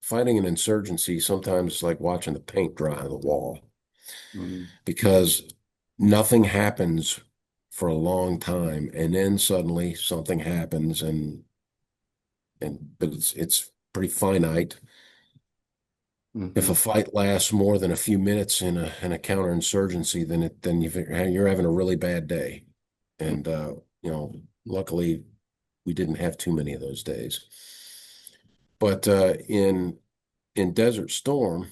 fighting an insurgency sometimes is like watching the paint dry on the wall Mm. because nothing happens for a long time, and then suddenly something happens, but it's pretty finite. If Hmm. a fight lasts more than a few minutes in a counterinsurgency, then you're having a really bad day. And luckily we didn't have too many of those days. But in Desert Storm,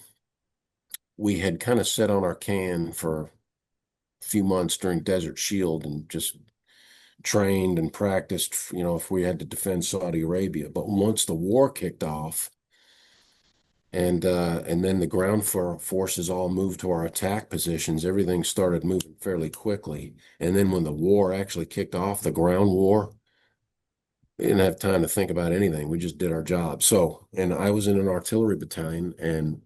we had kind of set on our can for a few months during Desert Shield and just trained and practiced, if we had to defend Saudi Arabia. But once the war kicked off, and then the ground forces all moved to our attack positions. Everything started moving fairly quickly. And then when the war actually kicked off, the ground war, we didn't have time to think about anything. We just did our job. So, and I was in an artillery battalion, and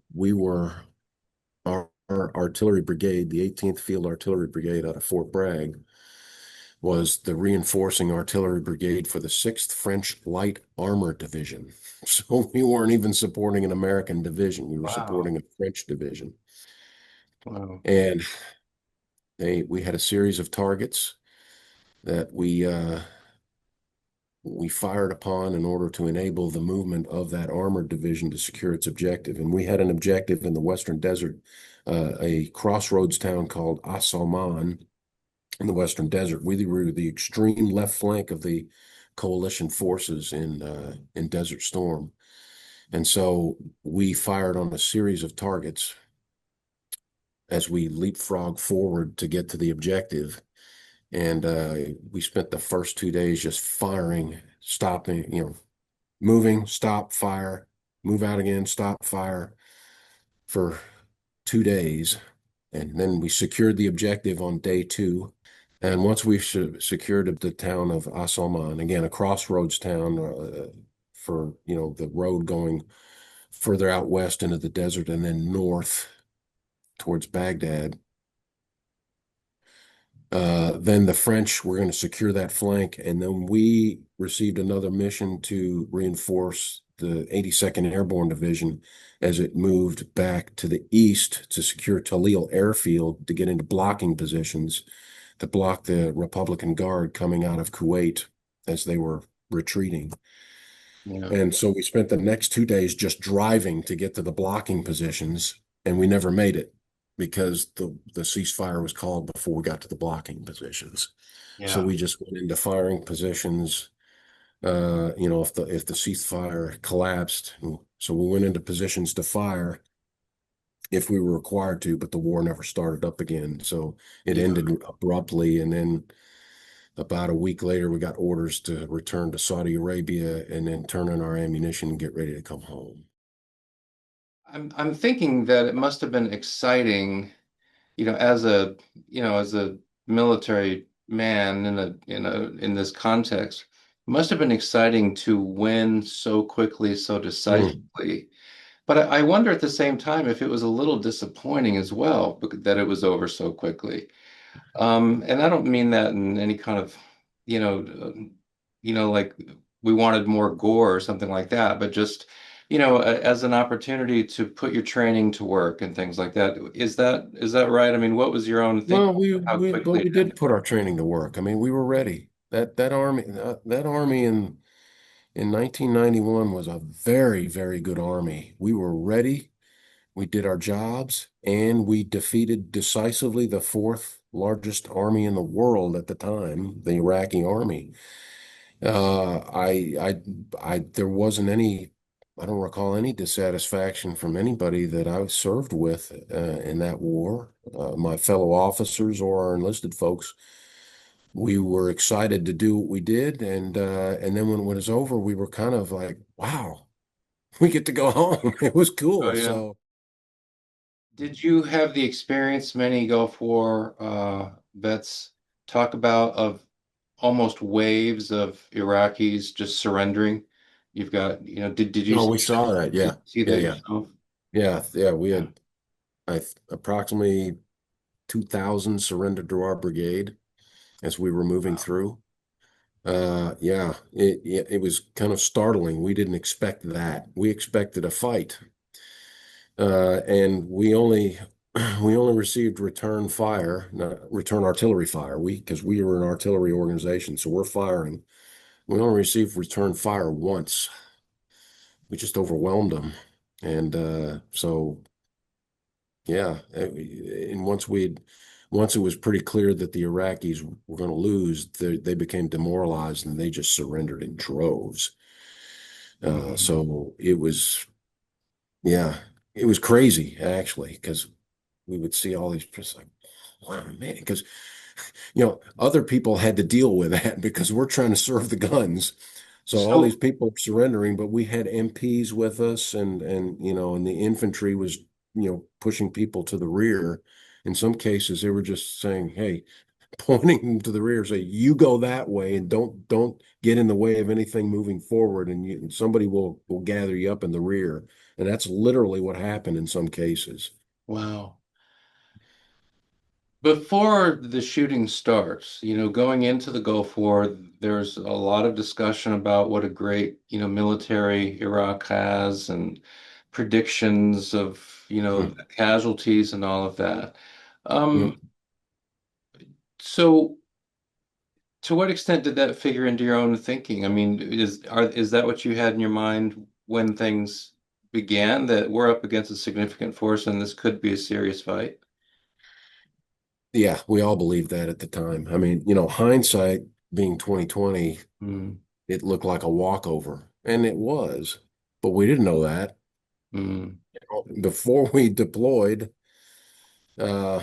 our artillery brigade, the 18th Field Artillery Brigade out of Fort Bragg, was the reinforcing artillery brigade for the 6th French Light Armor Division. So we weren't even supporting an American division. We were Wow. supporting a French division. Wow. And we had a series of targets that we fired upon in order to enable the movement of that armored division to secure its objective. And we had an objective in the Western Desert, a crossroads town called Asalman in the Western Desert. We were the extreme left flank of the coalition forces in Desert Storm. And so we fired on a series of targets as we leapfrog forward to get to the objective. And we spent the first 2 days just firing, stopping, moving, stop, fire, move out again, stop, fire for 2 days. And then we secured the objective on day two. And once we secured the town of Asalman, again, a crossroads town for, the road going further out west into the desert and then north towards Baghdad. Then the French were going to secure that flank, and then we received another mission to reinforce the 82nd Airborne Division as it moved back to the east to secure Talil Airfield to get into blocking positions to block the Republican Guard coming out of Kuwait as they were retreating. Yeah. And so we spent the next 2 days just driving to get to the blocking positions, and we never made it because the ceasefire was called before we got to the blocking positions. So Yeah. we just went into firing positions. If the ceasefire collapsed, so we went into positions to fire if we were required to, but the war never started up again. So it Yeah. ended abruptly, and then about a week later, we got orders to return to Saudi Arabia and then turn in our ammunition and get ready to come home. I'm thinking that it must have been exciting, as a military man in this context, it must have been exciting to win so quickly, so Mm. decisively. But I wonder at the same time if it was a little disappointing as well, that it was over so quickly. And I don't mean that in any kind of, you know, like we wanted more gore or something like that, but just, as an opportunity to put your training to work and things like that. Is that right? I mean, what was your own Well, thinking we of how we but quickly it we ended? did put our training to work. I mean, we were ready. That army in 1991 was a very, very good army. We were ready. We did our jobs, and we defeated decisively the fourth largest army in the world at the time, the Iraqi army. There wasn't any, I don't recall any dissatisfaction from anybody that I served with in that war, my fellow officers or our enlisted folks. We were excited to do what we did, and then when it was over, we were kind of like, wow, we get to go home. It was Oh cool. yeah. So, Did you have the experience many Gulf War vets talk about of almost waves of Iraqis just surrendering? You've got, did you no, see we that? saw that. Did Yeah, you see yeah, that yeah, yourself? yeah, yeah. We Yeah. had approximately 2,000 surrendered to our brigade as we were moving Wow. through. Yeah, it was kind of startling. We didn't expect that. We expected a fight, and we only received return fire, not return artillery fire. Because we were an artillery organization, so we're firing. We only received return fire once. We just overwhelmed them, and so yeah, and once it was pretty clear that the Iraqis were going to lose, they became demoralized and they just surrendered in droves. Mm. So it was, yeah, it was crazy actually, because we would see all these just like, wow, man, because other people had to deal with that because we're trying to serve the guns. So all these So, people are surrendering, but we had MPs with us, and the infantry was pushing people to the rear. In some cases, they were just saying, "Hey," pointing them to the rear, say, "You go that way, and don't get in the way of anything moving forward, and somebody will gather you up in the rear." And that's literally what happened in some cases. wow. Before the shooting starts, going into the Gulf War, there's a lot of discussion about what a great, military Iraq has and predictions of, Mm, casualties and all of that. mm. Um, so to what extent did that figure into your own thinking? I mean, is that what you had in your mind when things began, that we're up against a significant force and this could be a serious fight? Yeah, we all believed that at the time. I mean, hindsight being 2020, Mm, it looked like a walkover, and it was, but we didn't know that. mm, Before we deployed. Uh,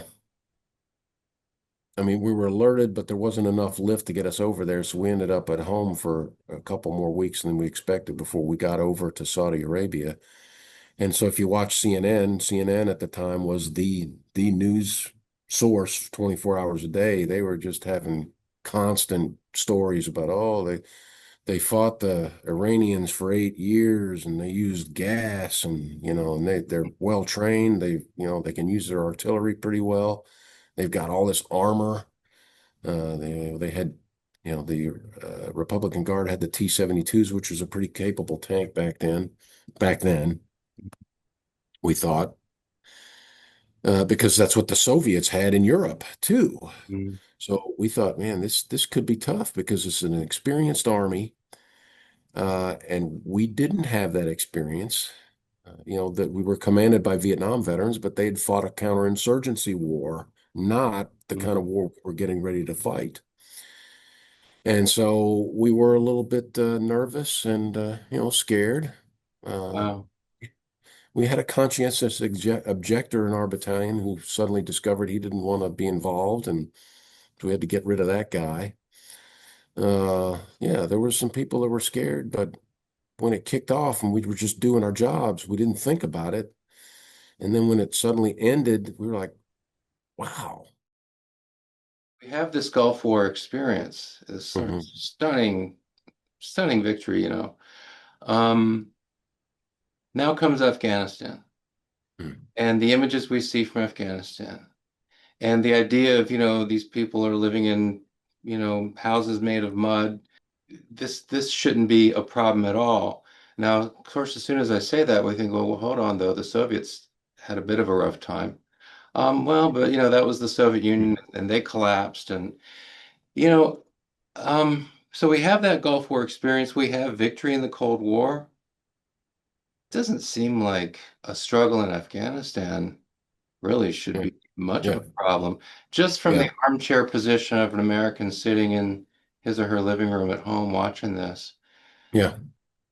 I mean, we were alerted, but there wasn't enough lift to get us over there, so we ended up at home for a couple more weeks than we expected before we got over to Saudi Arabia. And so, if you watch CNN at the time was the news source 24 hours a day. They were just having constant stories about, oh, they fought the Iranians for 8 years and they used gas, and they're well trained. They can use their artillery pretty well. They've got all this armor. They had, the Republican Guard had the T-72s, which was a pretty capable tank back then. Back then, we thought, because that's what the Soviets had in Europe too. mm, So we thought, man, this could be tough because it's an experienced army, and we didn't have that experience. That we were commanded by Vietnam veterans, but they had fought a counterinsurgency war, not the kind mm. of war we're getting ready to fight. And so we were a little bit nervous and scared. Uh, Wow. we had a conscientious objector in our battalion who suddenly discovered he didn't want to be involved, and so we had to get rid of that guy. Yeah, there were some people that were scared, but when it kicked off and we were just doing our jobs, we didn't think about it. And then when it suddenly ended, we were like, wow. We have this Gulf War experience, this sort of Hmm. stunning, stunning victory, Um, Now comes Afghanistan and the images we see from Afghanistan and the idea of, these people are living in, houses made of mud. This shouldn't be a problem at all. Now, of course, as soon as I say that, we think, well, hold on, though, the Soviets had a bit of a rough time. Well, but that was the Soviet Union and they collapsed and you know, so we have that Gulf War experience. We have victory in the Cold War. Doesn't seem like a struggle in Afghanistan really should Yeah, be much of a yeah, problem. Just from the yeah, armchair position of an American sitting in his or her living room at home watching this. yeah,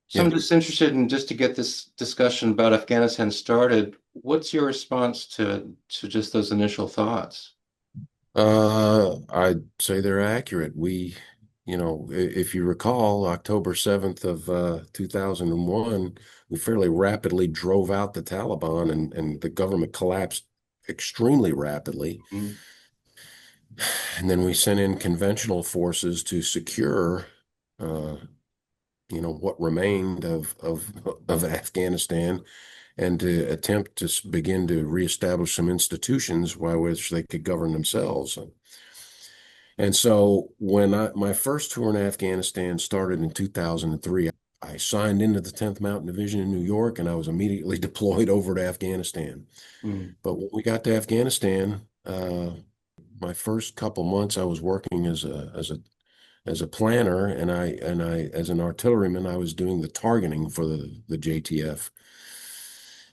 So yeah. I'm just interested in just to get this discussion about Afghanistan started. What's your response to just those initial thoughts? I'd say they're accurate. If you recall, October 7th of 2001, we fairly rapidly drove out the Taliban, and the government collapsed extremely rapidly. Mm, And then we sent in conventional forces to secure, uh, what remained of Afghanistan, and to attempt to begin to reestablish some institutions by which they could govern themselves. And so when my first tour in Afghanistan started in 2003, I signed into the 10th Mountain Division in New York, and I was immediately deployed over to Afghanistan. Mm. But when we got to Afghanistan, my first couple months I was working as a planner, and I as an artilleryman I was doing the targeting for the JTF,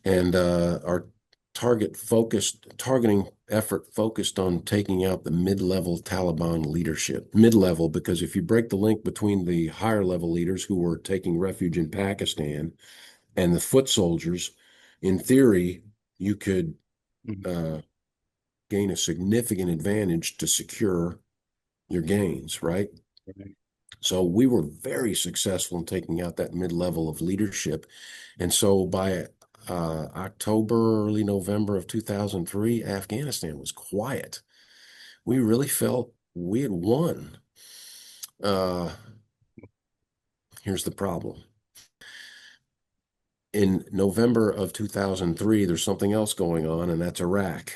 and our targeting effort focused on taking out the mid-level Taliban leadership. Mid-level, because if you break the link between the higher level leaders who were taking refuge in Pakistan and the foot soldiers, in theory, you could Mm. uh, gain a significant advantage to secure your gains, right? Right. So we were very successful in taking out that mid-level of leadership. And so by October, early November of 2003, Afghanistan was quiet. We really felt we had won. Uh, Here's the problem. In November of 2003, there's something else going on, and that's Iraq.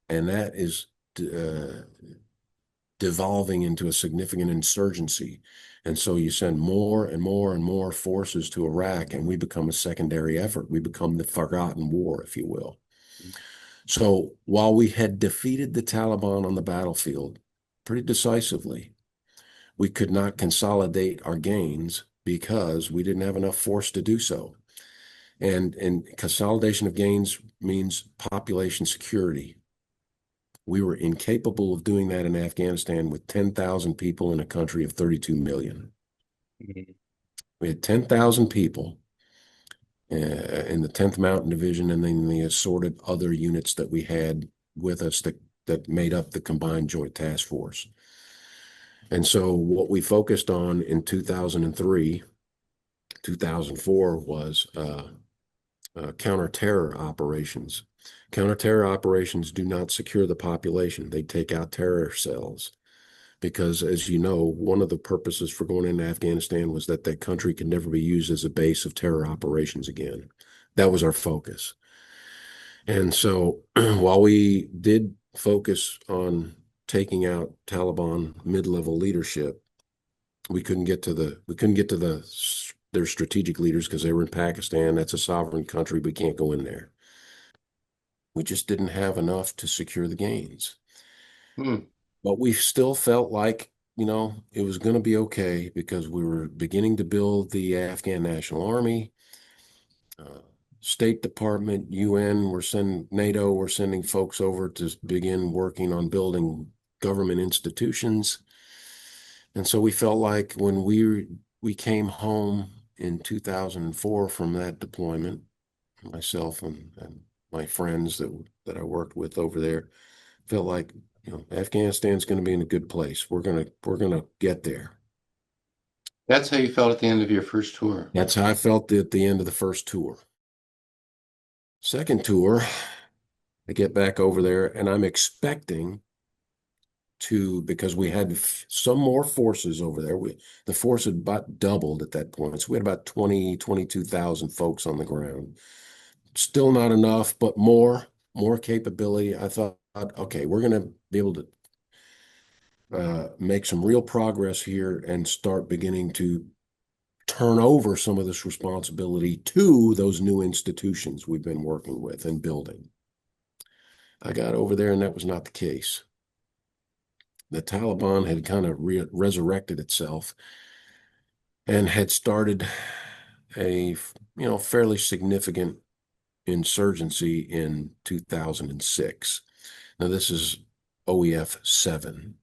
And that is uh, devolving into a significant insurgency. And so you send more and more and more forces to Iraq, and we become a secondary effort. We become the forgotten war, if you will. So while we had defeated the Taliban on the battlefield pretty decisively, we could not consolidate our gains because we didn't have enough force to do so. And consolidation of gains means population security. We were incapable of doing that in Afghanistan with 10,000 people in a country of 32 million. Mm. We had 10,000 people in the 10th Mountain Division and then the assorted other units that we had with us that made up the Combined Joint Task Force. And so what we focused on in 2003, 2004 was counter-terror operations. Counter-terror operations do not secure the population. They take out terror cells. Because, as you know, one of the purposes for going into Afghanistan was that country could never be used as a base of terror operations again. That was our focus. And so while we did focus on taking out Taliban mid-level leadership, we couldn't get to their strategic leaders because they were in Pakistan. That's a sovereign country. We can't go in there. We just didn't have enough to secure the gains. Mm. But we still felt like, it was going to be okay because we were beginning to build the Afghan National Army. Uh, State Department, UN, NATO, we're sending folks over to begin working on building government institutions. And so we felt like when we came home in 2004 from that deployment, myself and my friends that I worked with over there felt like, Afghanistan's going to be in a good place. We're going to get there. That's how you felt at the end of your first tour. That's how I felt at the end of the first tour. Second tour, I get back over there and I'm expecting because we had some more forces over there. The force had about doubled at that point. So we had about 22,000 folks on the ground. Still not enough, but more capability. I thought, okay, we're going to be able to make some real progress here and start beginning to turn over some of this responsibility to those new institutions we've been working with and building. I got over there and that was not the case. The Taliban had kind of resurrected itself and had started a fairly significant insurgency in 2006. Now this is OEF 7.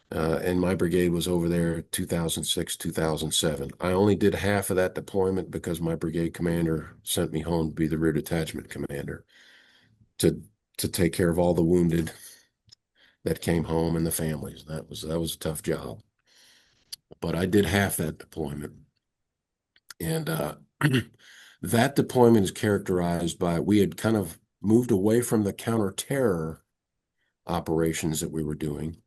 And my brigade was over there 2006, 2007. I only did half of that deployment because my brigade commander sent me home to be the rear detachment commander to to take care of all the wounded that came home and the families. That was a tough job. But I did half that deployment. And that deployment is characterized by we had kind of moved away from the counter-terror operations that we were doing.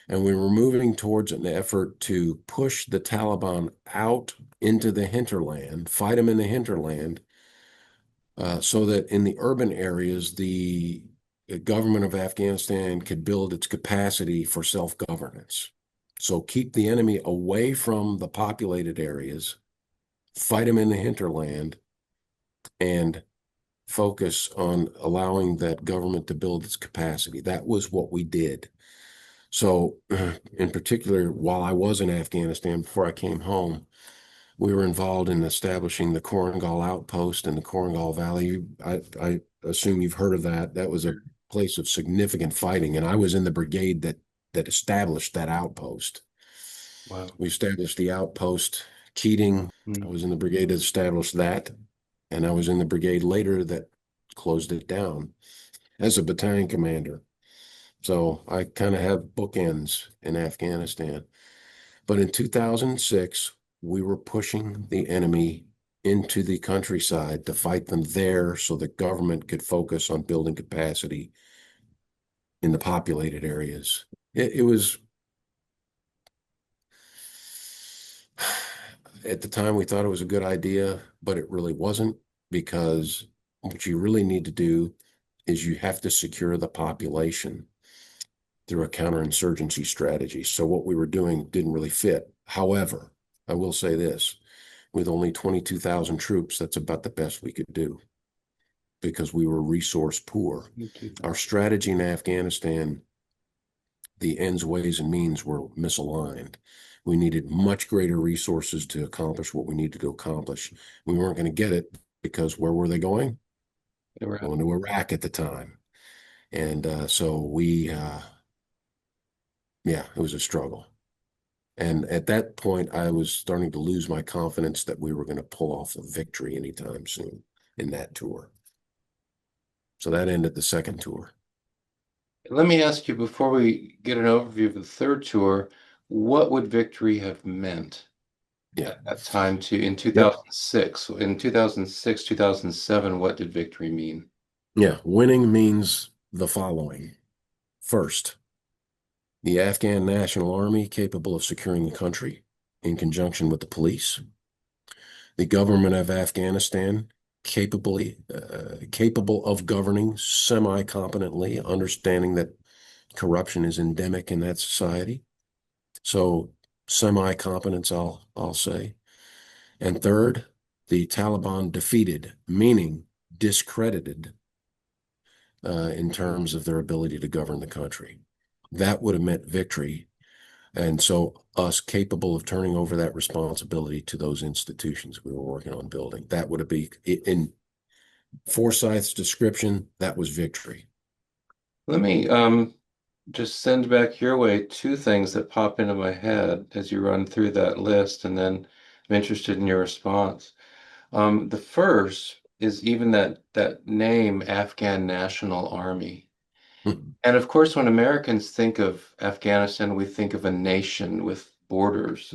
And we were moving towards an effort to push the Taliban out into the hinterland, fight them in the hinterland, so that in the urban areas, the the government of Afghanistan could build its capacity for self-governance. So keep the enemy away from the populated areas, fight them in the hinterland, and focus on allowing that government to build its capacity. That was what we did. So, in particular, while I was in Afghanistan before I came home, we were involved in establishing the Korengal outpost in the Korengal Valley. I assume you've heard of that. That was a place of significant fighting, and I was in the brigade that established that outpost. Wow. We established the outpost Keating. I Mm. was in the brigade that established that, and I was in the brigade later that closed it down as a battalion commander. So I kind of have bookends in Afghanistan. But in 2006, we were pushing the enemy into the countryside to fight them there so the government could focus on building capacity in the populated areas. It was, at the time, we thought it was a good idea, but it really wasn't, because what you really need to do is you have to secure the population through a counterinsurgency strategy. So what we were doing didn't really fit. However, I will say this, with only 22,000 troops, that's about the best we could do because we were resource poor. Me too. Our strategy in Afghanistan, the ends, ways, and means were misaligned. We needed much greater resources to accomplish what we needed to accomplish. We weren't going to get it because where were they going? They were out. Going to Iraq at the time. And so yeah, it was a struggle. And at that point, I was starting to lose my confidence that we were going to pull off a victory anytime soon in that tour. So that ended the second tour. Let me ask you before we get an overview of the third tour, what would victory have meant Yeah. at that time to in Yep. 2006? In 2006, 2007, what did victory mean? Yeah. Winning means the following. First, the Afghan National Army capable of securing the country in conjunction with the police. The government of Afghanistan capable of governing semi-competently, understanding that corruption is endemic in that society. So semi-competence, I'll say. And third, the Taliban defeated, meaning discredited in terms of their ability to govern the country. That would have meant victory. And so us capable of turning over that responsibility to those institutions we were working on building, that would have been, in Forsyth's description, that was victory. Let me just send back your way two things that pop into my head as you run through that list, and then I'm interested in your response. The first is even that name, Afghan National Army. Hmm. And of course, when Americans think of Afghanistan, we think of a nation with borders,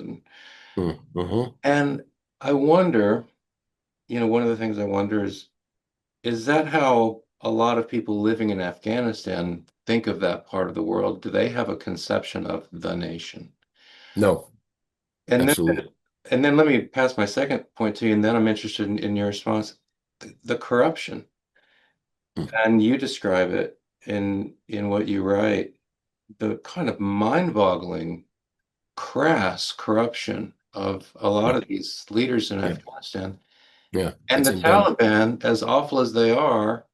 Hmm. Uh-huh. and I wonder, one of the things I wonder is that how a lot of people living in Afghanistan think of that part of the world? Do they have a conception of the nation? No, And then absolutely. and then let me pass my second point to you, and then I'm interested in your response. The corruption, Hmm. and you describe it in what you write, the kind of mind-boggling, crass corruption of a lot Yeah. of these leaders in Yeah. Afghanistan. Yeah. And It's the endemic. Taliban, as awful as they are,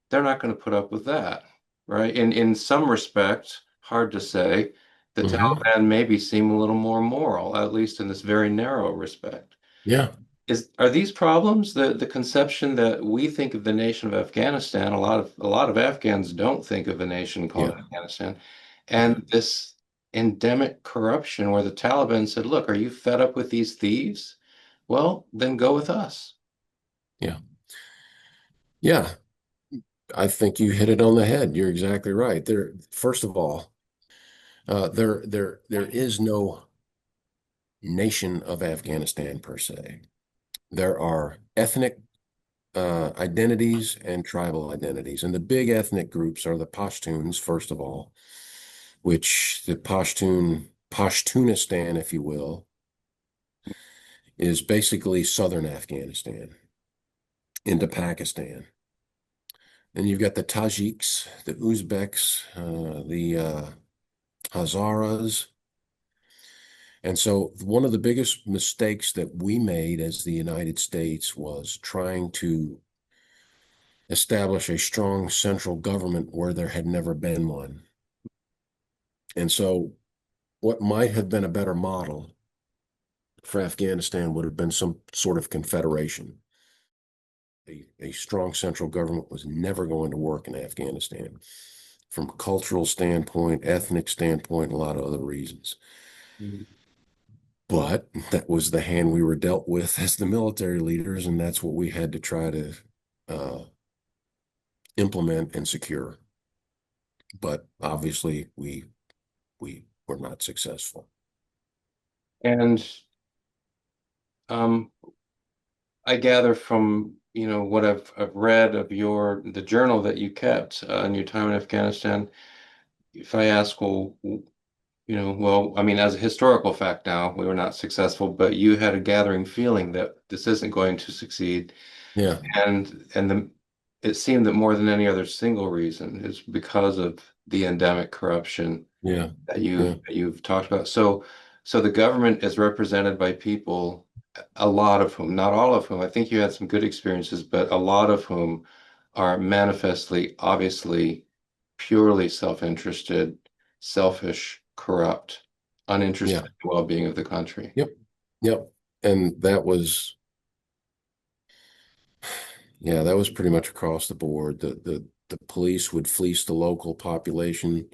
they're not going to put up with that, right? In some respect, hard to say, the Hmm. Taliban maybe seem a little more moral, at least in this very narrow respect. Yeah. Are these problems the conception that we think of the nation of Afghanistan? A lot of Afghans don't think of a nation called Yeah. Afghanistan, Yeah. and this endemic corruption where the Taliban said, "Look, are you fed up with these thieves? Well, then go with us." Yeah. Yeah. I think you hit it on the head. You're exactly right. There, first of all, there is no nation of Afghanistan per se. There are ethnic identities and tribal identities, and the big ethnic groups are the Pashtuns, first of all, which the Pashtunistan, if you will, is basically southern Afghanistan into Pakistan. And you've got the Tajiks, the Uzbeks, the Hazaras. And so one of the biggest mistakes that we made as the United States was trying to establish a strong central government where there had never been one. And so what might have been a better model for Afghanistan would have been some sort of confederation. A strong central government was never going to work in Afghanistan from a cultural standpoint, ethnic standpoint, a lot of other reasons. Mm. But that was the hand we were dealt with as the military leaders, and that's what we had to try to uh, implement and secure. But obviously, we were not successful. And um, I gather from, what I've read of the journal that you kept in your time in Afghanistan. If I ask, well, well, I mean, as a historical fact now, we were not successful, but you had a gathering feeling that this isn't going to succeed. Yeah, And it seemed that more than any other single reason is because of the endemic corruption yeah, that yeah, you've talked about. So the government is represented by people, a lot of whom, not all of whom, I think you had some good experiences, but a lot of whom are manifestly, obviously, purely self-interested, selfish, corrupt, yeah, uninterested in the well-being of the country. yep, yep. And that was, yeah, that was pretty much across the board. The police would fleece the local population.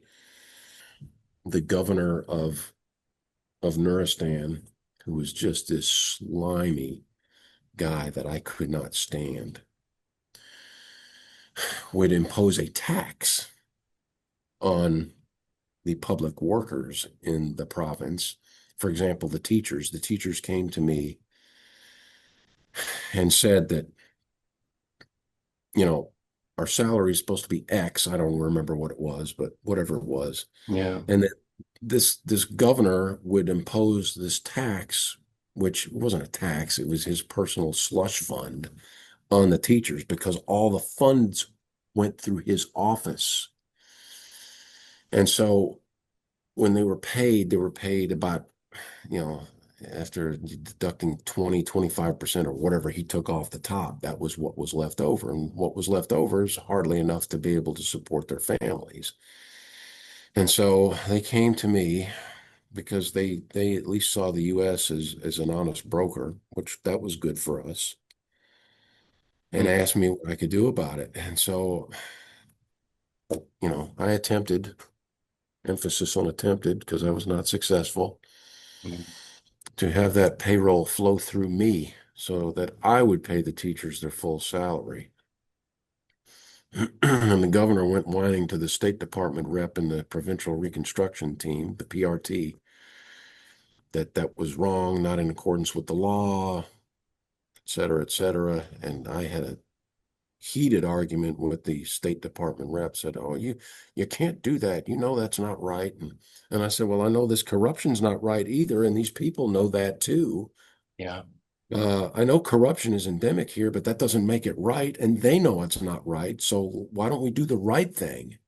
The governor of Nuristan, who was just this slimy guy that I could not stand, would impose a tax on the public workers in the province. For example, the teachers. The teachers came to me and said that, you know, our salary is supposed to be X. I don't remember what it was, but whatever it was. Yeah, And that this governor would impose this tax, which wasn't a tax, it was his personal slush fund on the teachers because all the funds went through his office. And so when they were paid about, you know, after deducting 20, 25% or whatever he took off the top, that was what was left over. And what was left over is hardly enough to be able to support their families. And so they came to me because they at least saw the US as an honest broker, which that was good for us, and mm, asked me what I could do about it. And so, I attempted, emphasis on attempted because I was not successful, mm, to have that payroll flow through me so that I would pay the teachers their full salary. And the governor went whining to the State Department rep and the Provincial Reconstruction Team, the PRT, that that was wrong, not in accordance with the law, et cetera, et cetera. And I had a heated argument with the State Department rep, said, "Oh, you can't do that. You know that's not right." And I said, "Well, I know this corruption's not right either, and these people know that too. yeah. I know corruption is endemic here, but that doesn't make it right, and they know it's not right. So why don't we do the right thing?"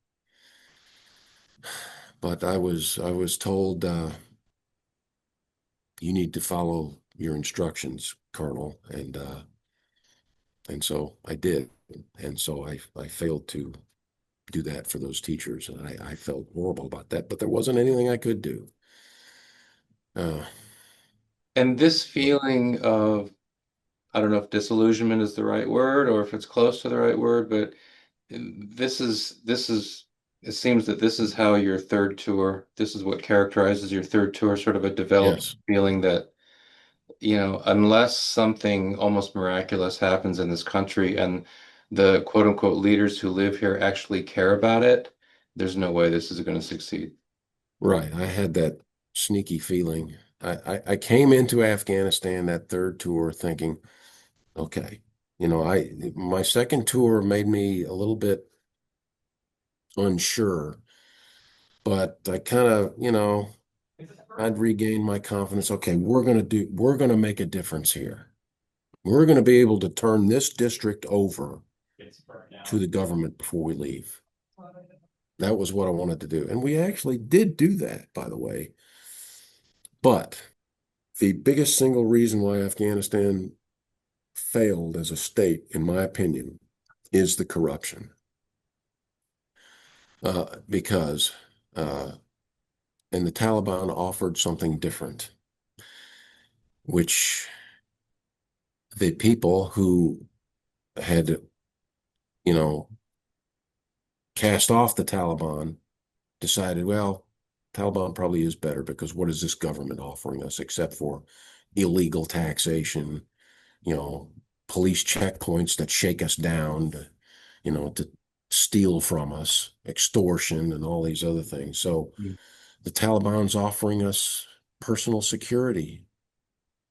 But I was told, you need to follow your instructions, Colonel, and so I did, and so I failed to do that for those teachers, and I felt horrible about that. But there wasn't anything I could do. Uh, And this but feeling of, I don't know if disillusionment is the right word or if it's close to the right word, but this is it seems that this is how your third tour, this is what characterizes your third tour, sort of a developed yes, feeling that, unless something almost miraculous happens in this country and the quote unquote leaders who live here actually care about it, there's no way this is going to succeed. right. I had that sneaky feeling. I came into Afghanistan that third tour thinking, okay, my second tour made me a little bit unsure, but I kind of, I'd regained my confidence. Okay, we're gonna make a difference here. We're gonna be able to turn this district over to the government before we leave. That was what I wanted to do. And we actually did do that, by the way. But the biggest single reason why Afghanistan failed as a state, in my opinion, is the corruption. Because and the Taliban offered something different, which the people who had, you know, cast off the Taliban decided, well, Taliban probably is better because what is this government offering us except for illegal taxation, you know, police checkpoints that shake us down to steal from us, extortion, and all these other things. So Mm. the Taliban's offering us personal security.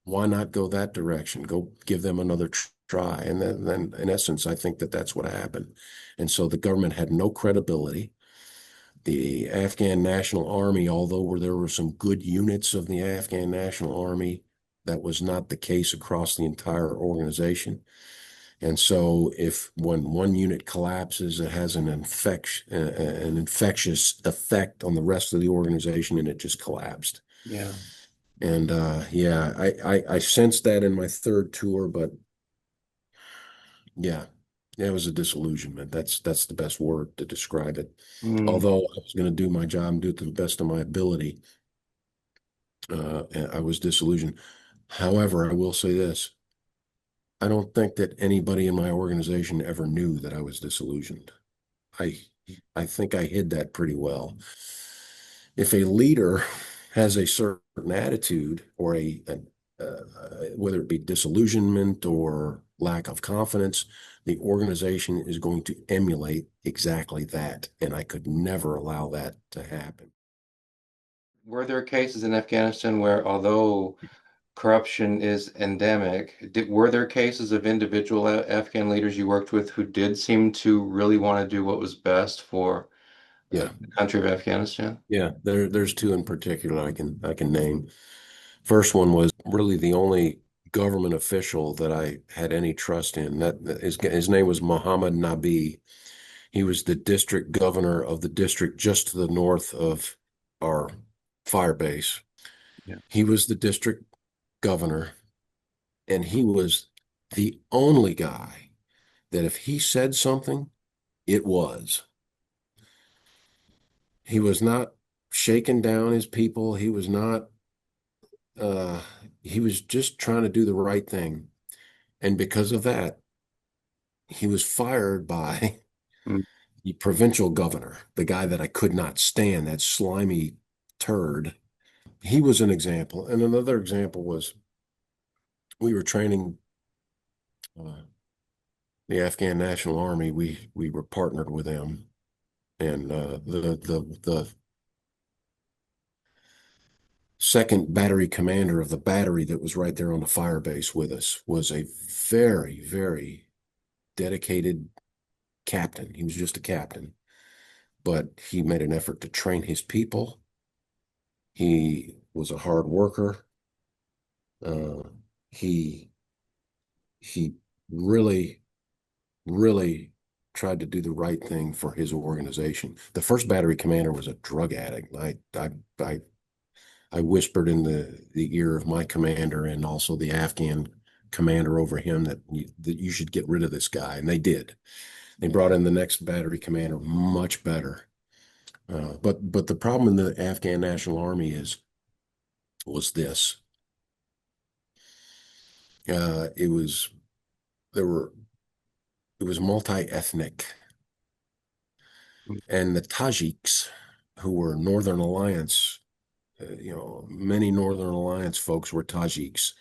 Why not go that direction? Go give them another try. And then, in essence, I think that that's what happened. And so the government had no credibility. The Afghan National Army, although there were some good units of the Afghan National Army, that was not the case across the entire organization. And so if when one unit collapses, it has an infectious effect on the rest of the organization and it just collapsed. Yeah. And yeah, I sensed that in my third tour, but yeah, it was a disillusionment. That's the best word to describe it. Mm. Although I was going to do my job and do it to the best of my ability, I was disillusioned. However, I will say this. I don't think that anybody in my organization ever knew that I was disillusioned. I I think I hid that pretty well. If a leader has a certain attitude or whether it be disillusionment or lack of confidence, the organization is going to emulate exactly that. And I could never allow that to happen. Were there cases in Afghanistan where, although corruption is endemic, were there cases of individual Afghan leaders you worked with who did seem to really want to do what was best for Yeah. the country of Afghanistan? Yeah. There's two in particular I can name. First one was really the only government official that I had any trust in. His name was Muhammad Nabi. He was the district governor of the district just to the north of our fire base. Yeah. He was the district governor, and he was the only guy that if he said something, it was. He was not shaking down his people. He was not, uh, he was just trying to do the right thing. And because of that, he was fired by Mm. the provincial governor, the guy that I could not stand, that slimy turd. He was an example. And another example was we were training the Afghan National Army. We were partnered with them, and the second battery commander of the battery that was right there on the fire base with us was a very, very dedicated captain. He was just a captain, but he made an effort to train his people. He was a hard worker. Uh, he he really, really tried to do the right thing for his organization. The first battery commander was a drug addict. I whispered in the ear of my commander and also the Afghan commander over him that you should get rid of this guy, and they did. They brought in the next battery commander, much better. But the problem in the Afghan National Army was this. It was there were it was multi-ethnic, and the Tajiks, who were Northern Alliance, many Northern Alliance folks were Tajiks.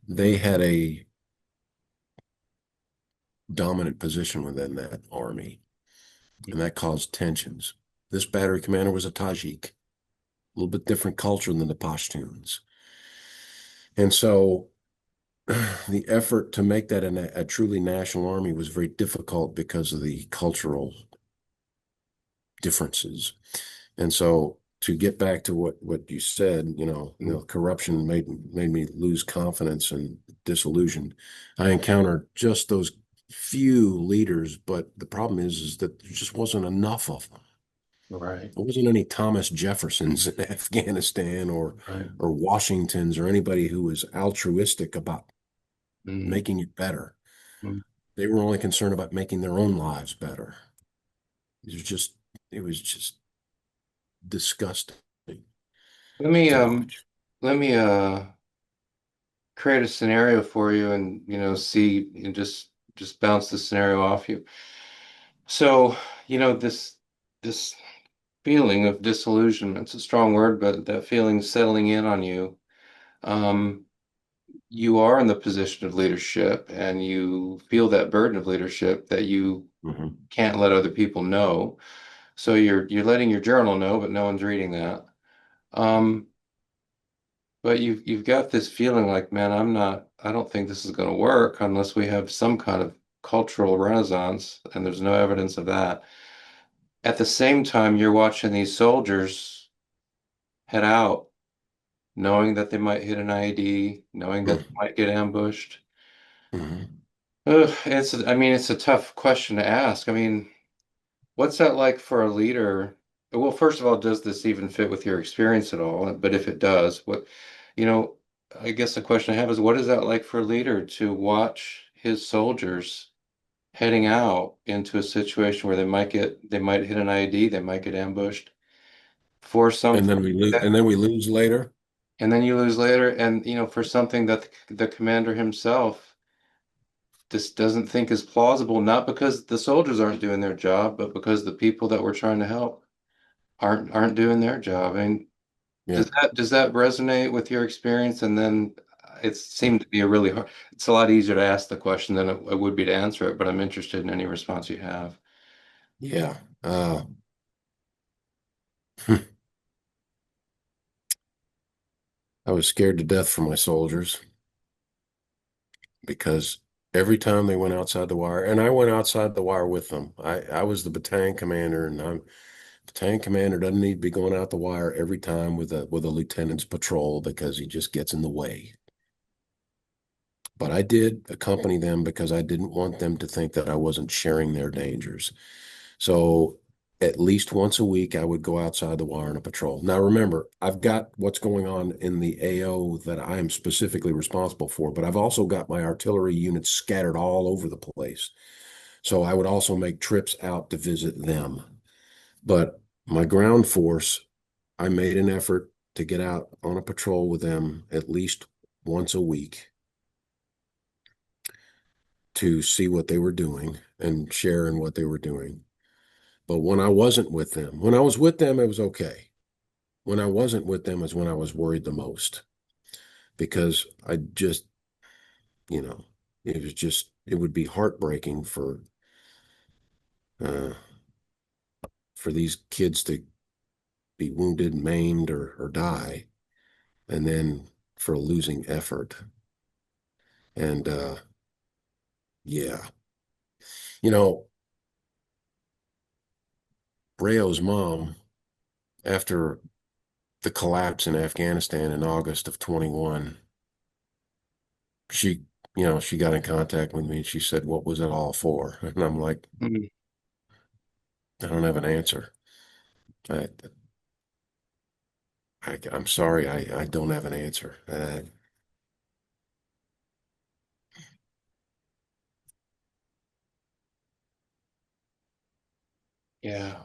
They had a dominant position within that army, and that caused tensions. This battery commander was a Tajik, a little bit different culture than the Pashtuns. And so the effort to make that a truly national army was very difficult because of the cultural differences. And so to get back to what you said, corruption made me lose confidence and disillusion. I encountered just those few leaders, but the problem is that there just wasn't enough of them. Right, There wasn't any Thomas Jeffersons in Afghanistan right. or Washingtons or anybody who was altruistic about Mm, making it better. mm. They were only concerned about making their own lives better. It was just it was just disgusting Let me to um watch. let me create a scenario for you and see and just bounce the scenario off you. So, this feeling of disillusionment's a strong word, but that feeling settling in on you. Um, you are in the position of leadership and you feel that burden of leadership that you Mhm. can't let other people know. So you're letting your journal know, but no one's reading that. Um, but you've got this feeling like, man, I don't think this is going to work unless we have some kind of cultural renaissance, and there's no evidence of that. At the same time, you're watching these soldiers head out, knowing that they might hit an IED, knowing that they Mhm. might get ambushed. Mhm. Ugh, I mean, it's a tough question to ask. I mean, what's that like for a leader? Well, first of all, does this even fit with your experience at all? But if it does, you know, I guess the question I have is what is that like for a leader to watch his soldiers heading out into a situation where they might hit an IED, they might get ambushed for And something then we lose, that, and then we lose later. and then you lose later, and for something that the commander himself just doesn't think is plausible, not because the soldiers aren't doing their job, but because the people that we're trying to help aren't doing their job. I mean, Yeah. does that resonate with your experience? And then it seemed to be a really hard. It's a lot easier to ask the question than it would be to answer it, but I'm interested in any response you have. Yeah. I was scared to death for my soldiers because every time they went outside the wire, and I went outside the wire with them. I was the battalion commander, and battalion commander doesn't need to be going out the wire every time with a lieutenant's patrol because he just gets in the way. But I did accompany them because I didn't want them to think that I wasn't sharing their dangers. So at least once a week, I would go outside the wire on a patrol. Now, remember, I've got what's going on in the AO that I am specifically responsible for, but I've also got my artillery units scattered all over the place. So I would also make trips out to visit them. But my ground force, I made an effort to get out on a patrol with them at least once a week to see what they were doing and share in what they were doing. But when I wasn't with them, when I was with them, it was okay. When I wasn't with them is when I was worried the most because I just, you know, it would be heartbreaking uh, for these kids to be wounded, maimed, or die, and then for a losing effort. And yeah, you know, Rayo's mom, after the collapse in Afghanistan in August of 21, she, she got in contact with me and she said, "What was it all for?" And I'm like, Mm. "I don't have an answer. I, I'm sorry, I don't have an answer." Yeah.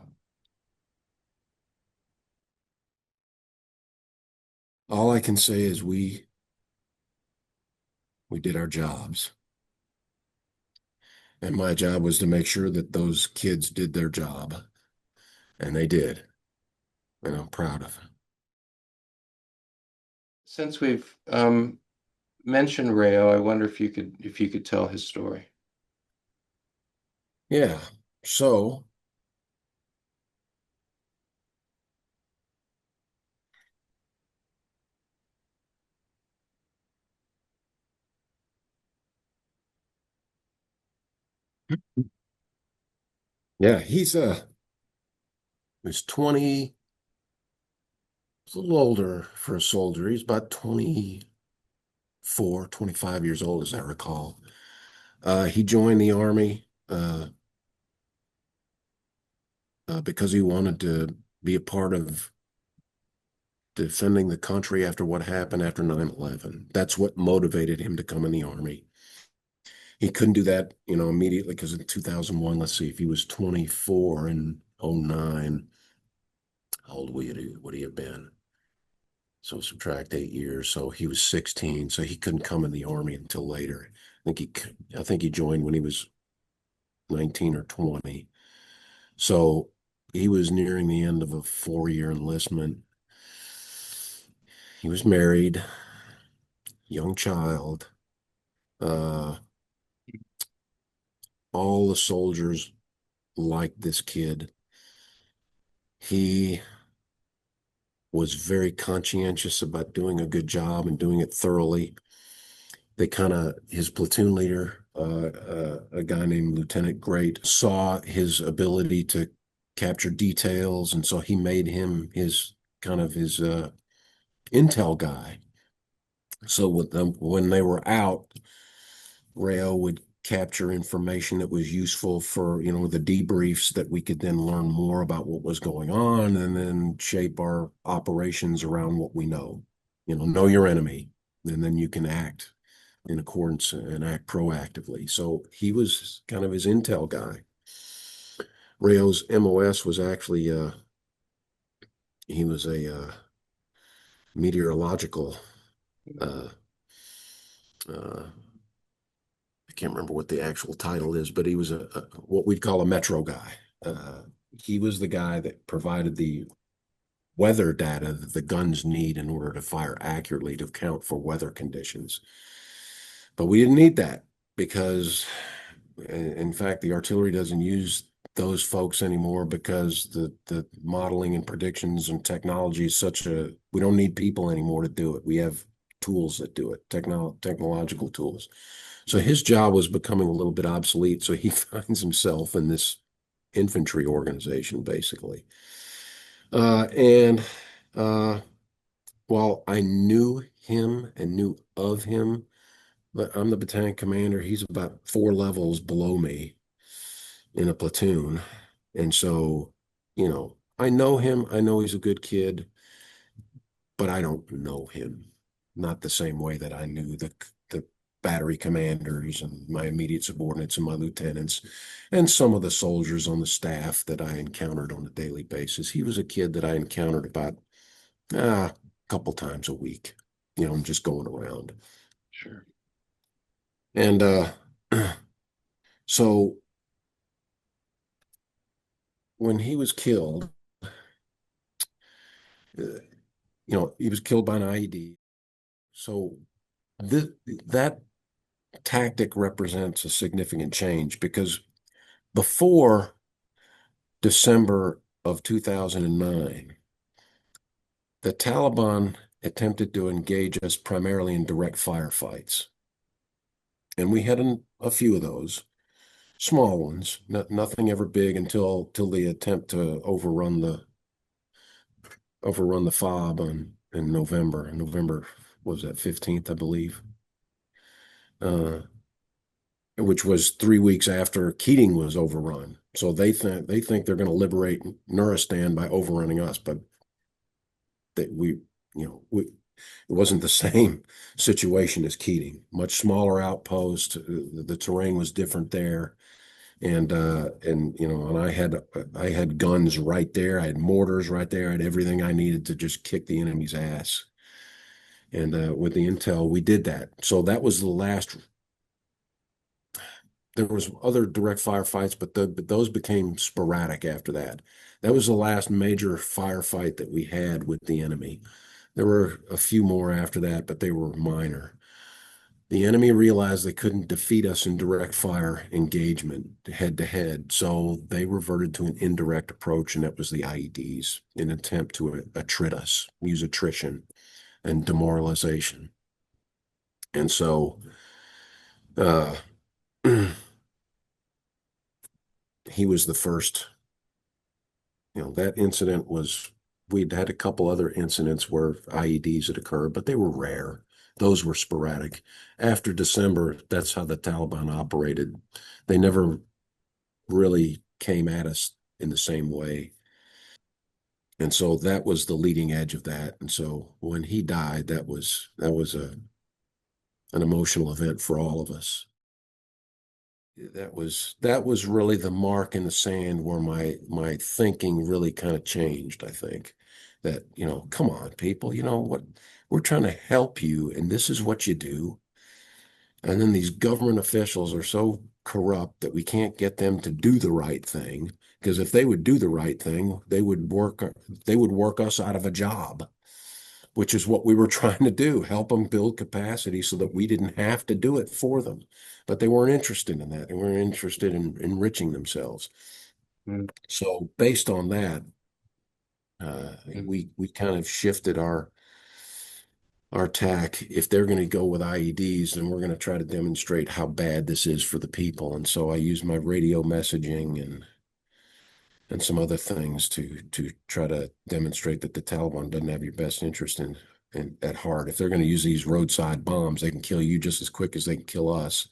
All I can say is we did our jobs, and my job was to make sure that those kids did their job, and they did, and I'm proud of it. Since we've mentioned Rayo, I wonder if you could tell his story. Yeah. So, yeah, he's 20, he's a little older for a soldier. He's about 24, 25 years old, as I recall. He joined the army because he wanted to be a part of defending the country after what happened after 9/11. That's what motivated him to come in the army. He couldn't do that, immediately because in 2001, let's see, if he was 24 in '09, how old would he have been? So subtract 8 years. So he was 16. So he couldn't come in the army until later. I think he joined when he was 19 or 20. So he was nearing the end of a 4-year enlistment. He was married, young child. Uh, all the soldiers liked this kid. He was very conscientious about doing a good job and doing it thoroughly. His platoon leader, a guy named Lieutenant Great, saw his ability to capture details, and so he made him his intel guy. So with them, when they were out, Rayo would capture information that was useful for, the debriefs that we could then learn more about what was going on and then shape our operations around what we know. Know your enemy, and then you can act in accordance and act proactively. So he was kind of his intel guy. Rayo's MOS was actually he was a meteorological uh, uh, I can't remember what the actual title is, but he was a what we'd call a metro guy. Uh, he was the guy that provided the weather data that the guns need in order to fire accurately to account for weather conditions. But we didn't need that because, in fact, the artillery doesn't use those folks anymore because the modeling and predictions and technology is we don't need people anymore to do it. We have tools that do it, technological tools. So his job was becoming a little bit obsolete. So he finds himself in this infantry organization, basically. And while I knew him and knew of him, but I'm the battalion commander. He's about 4 levels below me in a platoon. And so, I know him. I know he's a good kid, but I don't know him. Not the same way that I knew the battery commanders and my immediate subordinates and my lieutenants and some of the soldiers on the staff that I encountered on a daily basis. He was a kid that I encountered about a couple times a week, just going around. Sure. And so when he was killed, uh, he was killed by an IED. So th that tactic represents a significant change because before December of 2009, the Taliban attempted to engage us primarily in direct firefights. And we had a few of those, small ones, nothing ever big until the attempt to overrun the FOB in November. November was that 15th, I believe. Which was 3 weeks after Keating was overrun. So they think they're going to liberate Nuristan by overrunning us, but that it wasn't the same situation as Keating. Much smaller outpost. The terrain was different there, and I had guns right there. I had mortars right there. I had everything I needed to just kick the enemy's ass. And with the intel, we did that. So that was the last. There was other direct firefights, but those became sporadic after that. That was the last major firefight that we had with the enemy. There were a few more after that, but they were minor. The enemy realized they couldn't defeat us in direct fire engagement head to head, so they reverted to an indirect approach, and that was the IEDs, in an attempt to attrit us, use attrition and demoralization. And so uh, he was the first. That incident was, we'd had a couple other incidents where IEDs had occurred, but they were rare. those were sporadic. After December, that's how the Taliban operated. They never really came at us in the same way. And so that was the leading edge of that. And so when he died, that was an emotional event for all of us. That was really the mark in the sand where my thinking really kind of changed, I think. That, come on, people, what, we're trying to help you, and this is what you do. And then these government officials are so corrupt that we can't get them to do the right thing. Because if they would do the right thing, they would work us out of a job, which is what we were trying to do, help them build capacity so that we didn't have to do it for them. But they weren't interested in that. They weren't interested in enriching themselves. mm, So based on that, mm, we kind of shifted our tack. If they're going to go with IEDs, then we're going to try to demonstrate how bad this is for the people. And so I use my radio messaging and some other things to try to demonstrate that the Taliban doesn't have your best interest in at heart. If they're going to use these roadside bombs, they can kill you just as quick as they can kill us.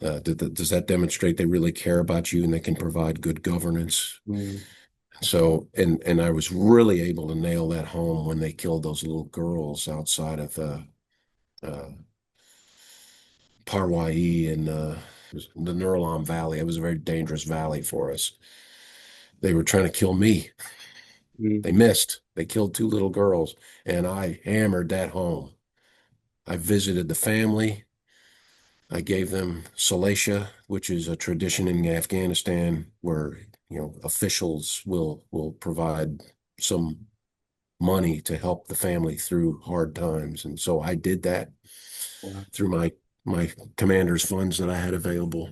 Does that demonstrate they really care about you and they can provide good governance? mm, So, and I was really able to nail that home when they killed those little girls outside of uh, Parwai in the Nurlan Valley. It was a very dangerous valley for us. They were trying to kill me. mm, They missed. They killed two little girls, and I hammered that home. I visited the family. I gave them salacia, which is a tradition in Afghanistan where, officials will provide some money to help the family through hard times. And so I did that wow, through my commander's funds that I had available.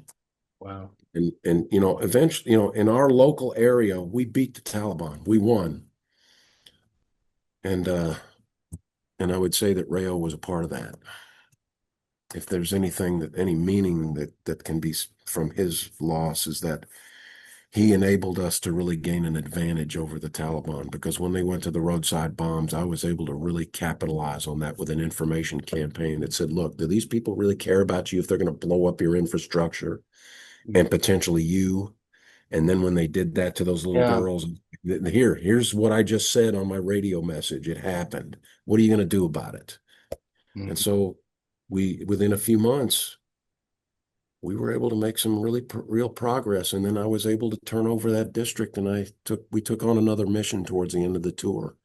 wow. And eventually, in our local area, we beat the Taliban. We won. And I would say that Rayo was a part of that. If there's any meaning that can be from his loss, is that he enabled us to really gain an advantage over the Taliban, because when they went to the roadside bombs, I was able to really capitalize on that with an information campaign that said, look, do these people really care about you if they're going to blow up your infrastructure Mm. and potentially you? And then when they did that to those little Yeah. girls, here's what I just said on my radio message. It happened. What are you going to do about it? And Mm, so within a few months, we were able to make some really real progress. And then I was able to turn over that district, and we took on another mission towards the end of the tour.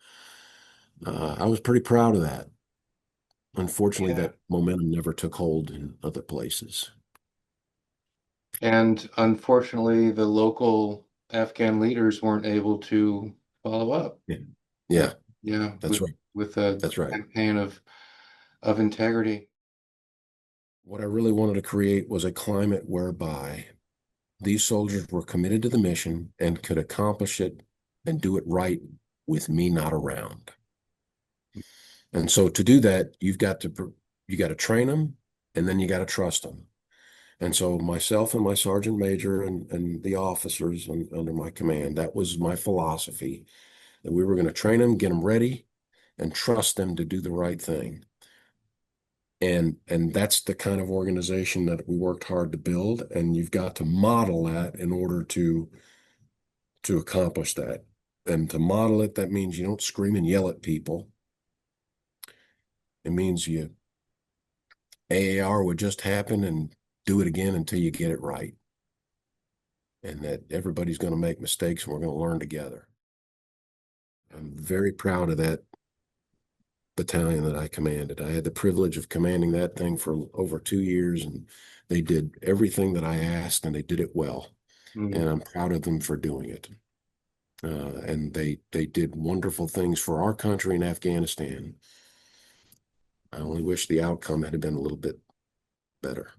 I was pretty proud of that. Unfortunately, yeah. that momentum never took hold in other places. And unfortunately, the local Afghan leaders weren't able to follow up. Yeah, Yeah, yeah, yeah, that's right. with a That's right. campaign of integrity. What I really wanted to create was a climate whereby these soldiers were committed to the mission and could accomplish it and do it right with me not around. And so to do that, you got to train them, and then you got to trust them. And so myself and my sergeant major and the officers under my command, that was my philosophy, that we were going to train them, get them ready, and trust them to do the right thing. And that's the kind of organization that we worked hard to build. And you've got to model that in order to accomplish that. And to model it, that means you don't scream and yell at people. It means AAR would just happen and do it again until you get it right. And that everybody's going to make mistakes and we're going to learn together. I'm very proud of that battalion that I commanded. I had the privilege of commanding that thing for over 2 years, and they did everything that I asked, and they did it well. Mm, And I'm proud of them for doing it. And they did wonderful things for our country in Afghanistan. I only wish the outcome had been a little bit better.